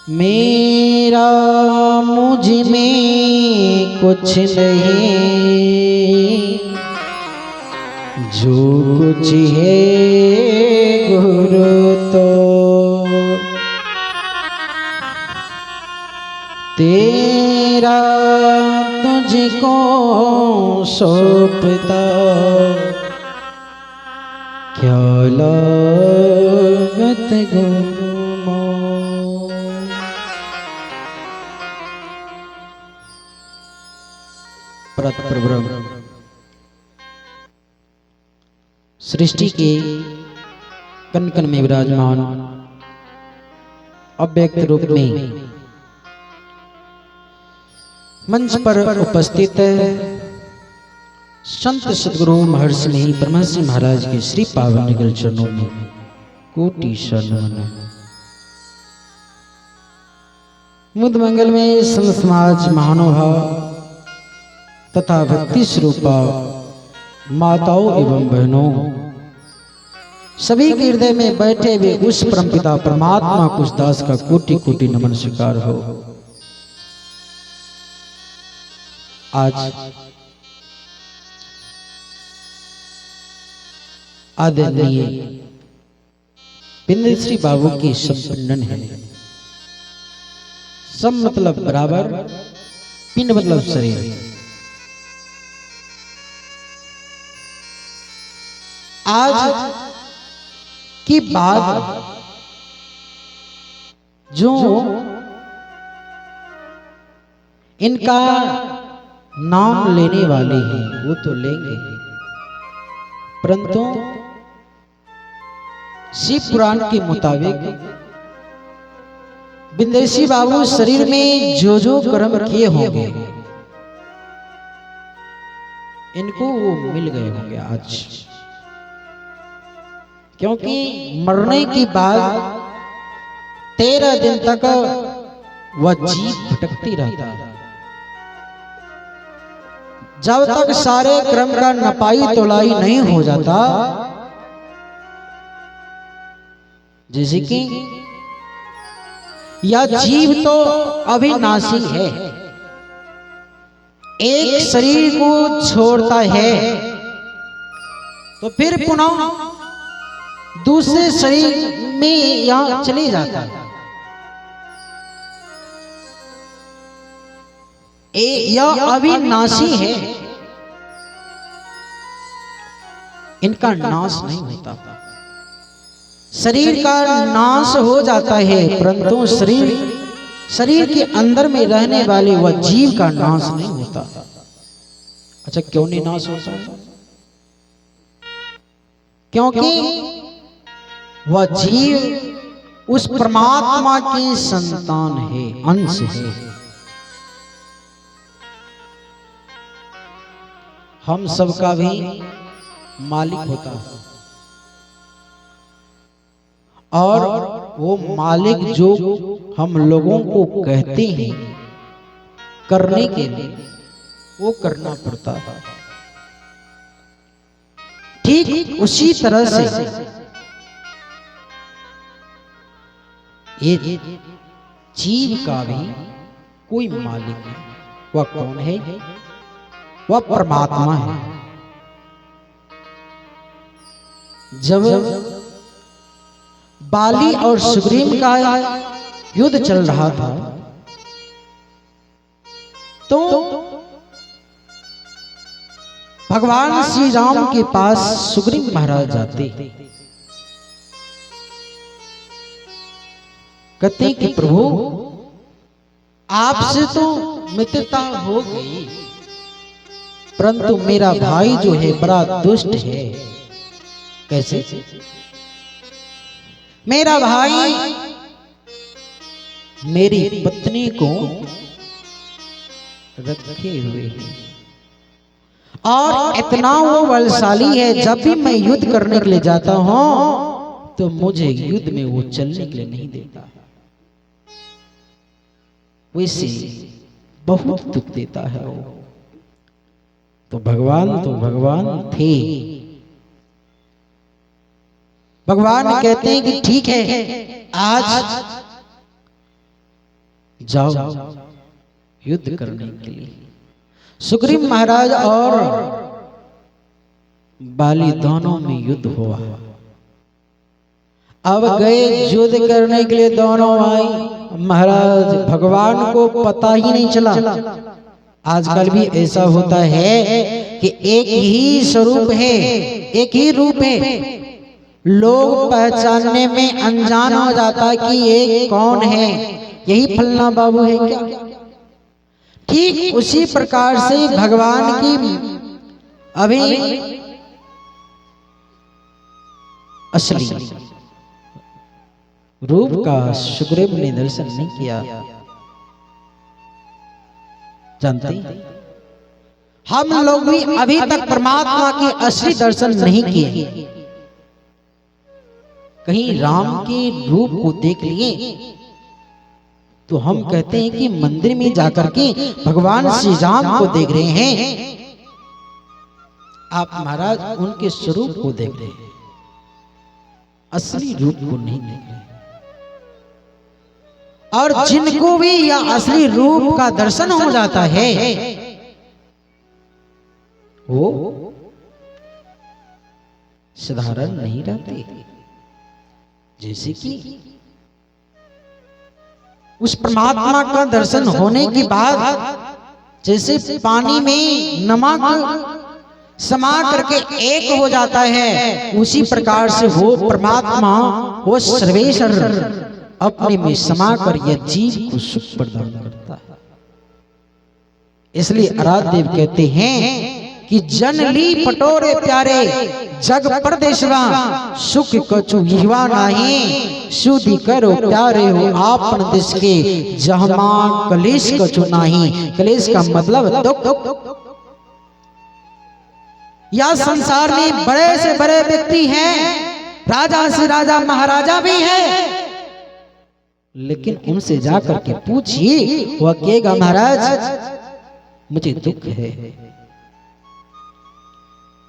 मेरा मुझ में कुछ नहीं, जो कुछ है गुरु तो तेरा तुझको सौंपता क्या लागत गुरु। परब्रह्म सृष्टि के कण कण में विराजमान अव्यक्त रूप में मंच पर उपस्थित संत सद्गुरु महर्षि नहीं ब्रह्मर्षि महाराज के श्री पावन निगल चरणों में कोटि शरण। मुद मंगल में संत समाज महानुभाव तथा भक्ति स्वरूपा माताओं एवं बहनों सभी के हृदय में बैठे हुए उस परमपिता परमात्मा कुछ दास का कोटि कोटि नमन स्वीकार हो। आज आदरणीय पिंडश्री बाबू की संपन्न है। सब मतलब बराबर, पिंड मतलब शरीर। आज की बात जो इनका नाम लेने वाले हैं वो तो लेंगे, परंतु शिव पुराण के मुताबिक बिंदेशी बाबू शरीर में जो जो कर्म किए होंगे इनको वो मिल गए होंगे आज, क्योंकि मरने के बाद 13 दिन तक वह जीव भटकती रहता है। जब तक सारे क्रम का नपाई तोलाई नहीं हो जाता, जैसे कि यह जीव तो अविनाशी है, एक शरीर को छोड़ता है तो फिर पुनः दूसरे शरीर में यहां चले जाता है। यह अविनाशी है, इनका नाश नहीं होता। शरीर का नाश हो जाता है, परंतु शरीर के अंदर में रहने वाले वह जीव का नाश नहीं होता। अच्छा, क्यों नहीं नाश होता? क्योंकि वह जीव उस परमात्मा की संतान है, अंश है। हम सबका भी मालिक होता है और वो मालिक जो हम लोगों को कहते हैं करने के लिए वो करना पड़ता है। ठीक उसी तरह से ये जीव का भी कोई मालिक है। वह कौन है? वह परमात्मा है। जब बाली और सुग्रीव का युद्ध चल रहा था तो भगवान श्री राम के पास सुग्रीव महाराज जाते, कहते कि प्रभु आपसे तो मित्रता हो गई, परंतु मेरा भाई जो है बड़ा दुष्ट है। कैसे? मेरा भाई मेरी पत्नी को रखे हुए है और इतना वो बलशाली है, जब भी मैं युद्ध करने के लिए जाता हूं तो मुझे युद्ध में वो चलने के लिए नहीं देता। वैसे बहुत दुख देता है वो। तो भगवान थे। भगवान कहते हैं कि ठीक है, आज जाओ युद्ध करने के लिए। सुग्रीव महाराज और बाली दोनों में युद्ध हुआ। अब गए युद्ध करने के लिए दोनों भाई। महाराज भगवान को पता ही नहीं चला। आजकल भी ऐसा होता है कि एक ही स्वरूप है, एक ही रूप है, लोग पहचानने में अनजान हो जाता है कि ये कौन है, यही फलना बाबू है क्या। ठीक उसी प्रकार से भगवान की अभी असली रूप का सुग्रीव ने दर्शन नहीं किया। जानते हम लोग भी अभी तक परमात्मा के असली दर्शन नहीं किए। कहीं राम के रूप को देख लिए तो हम कहते हैं कि मंदिर में जाकर के भगवान श्री राम को देख रहे हैं। आप महाराज उनके स्वरूप को देख रहे हैं, असली रूप को नहीं देख रहे। और जिनको भी यह असली रूप का दर्शन हो जाता है वो साधारण नहीं रहते। जैसे कि उस परमात्मा का दर्शन होने के बाद जैसे पानी में नमक समा करके एक हो जाता है, उसी प्रकार से वो परमात्मा वो सर्वेश्वर अपने में समा कर यह जीव को सुख प्रदान करता है। इसलिए आराध्य देव कहते हैं कि जन ली पटोरे प्यारे जग परदेशवा सुख कछु युवा नाही सुधि करो प्यारे हो आपन देश के जहमा कलेश कछु नाही। कलेश का मतलब दुख। या संसार में बड़े से बड़े व्यक्ति हैं, राजा से राजा महाराजा भी है, लेकिन उनसे जाकर के पूछिए वह कहेगा महाराज मुझे दुख है,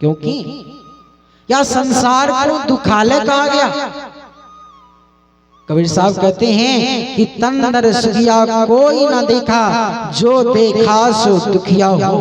क्योंकि या संसार को दुखालय कहा गया। कबीर साहब कहते हैं कि तन दर सुखिया कोई ना देखा जो देखा सो दुखिया हो।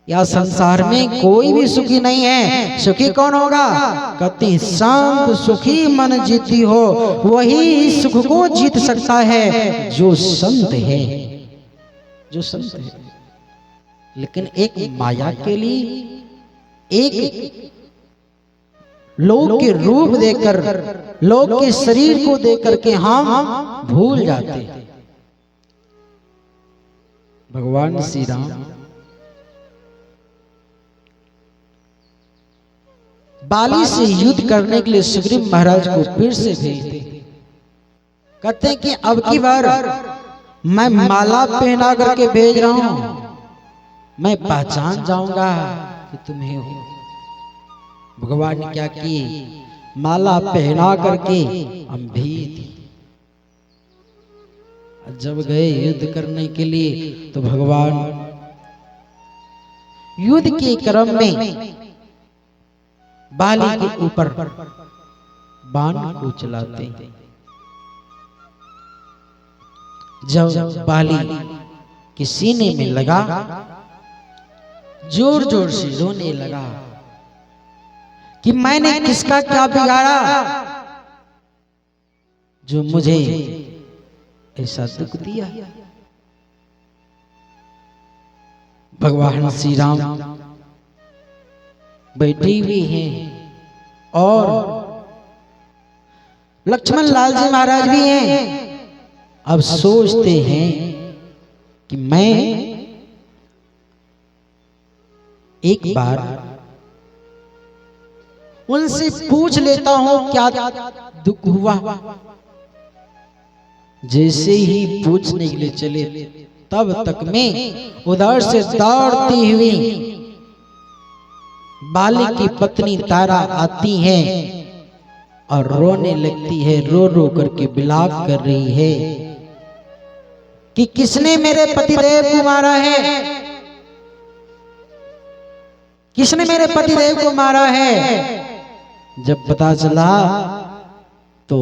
या संसार में कोई भी सुखी नहीं है, सुखी कौन होगा। कहते हैं शांत सुखी मन जीती हो वही सुख को जीत सकता है जो संत है, जो संत है। लेकिन एक माया के लिए एक लोग के रूप देकर लोग के शरीर को देकर के हम भूल जाते हैं। भगवान श्री राम बाली से युद्ध करने के लिए सुग्रीव महाराज को फिर से भेजते। कहते हैं कि अब की बार मैं माला पहना करके भेज रहा हूं, मैं पहचान जाऊंगा कि तुम्हें हो। भगवान ने क्या किए, माला पहना करके हम भेज दी। जब गए युद्ध करने के लिए तो भगवान युद्ध के क्रम में बाली के ऊपर बाण को चलाते। जब बाली के सीने में लगा जोर जोर से रोने लगा कि मैंने किसका क्या बिगाड़ा जो मुझे ऐसा दुख दिया। भगवान श्री राम बैठे हुए हैं और लक्ष्मण लाल जी महाराज भी हैं। अब सोचते हैं कि मैं एक बार उनसे पूछ लेता हूं क्या दुख हुआ। जैसे ही पूछने के लिए चले तब तक में उधर से दौड़ती हुई बाली की पत्नी तारा आती है और रोने लगती है, रो रो करके विलाप कर रही है कि किसने मेरे पतिदेव को मारा है, किसने मेरे पतिदेव को मारा है। जब पता चला तो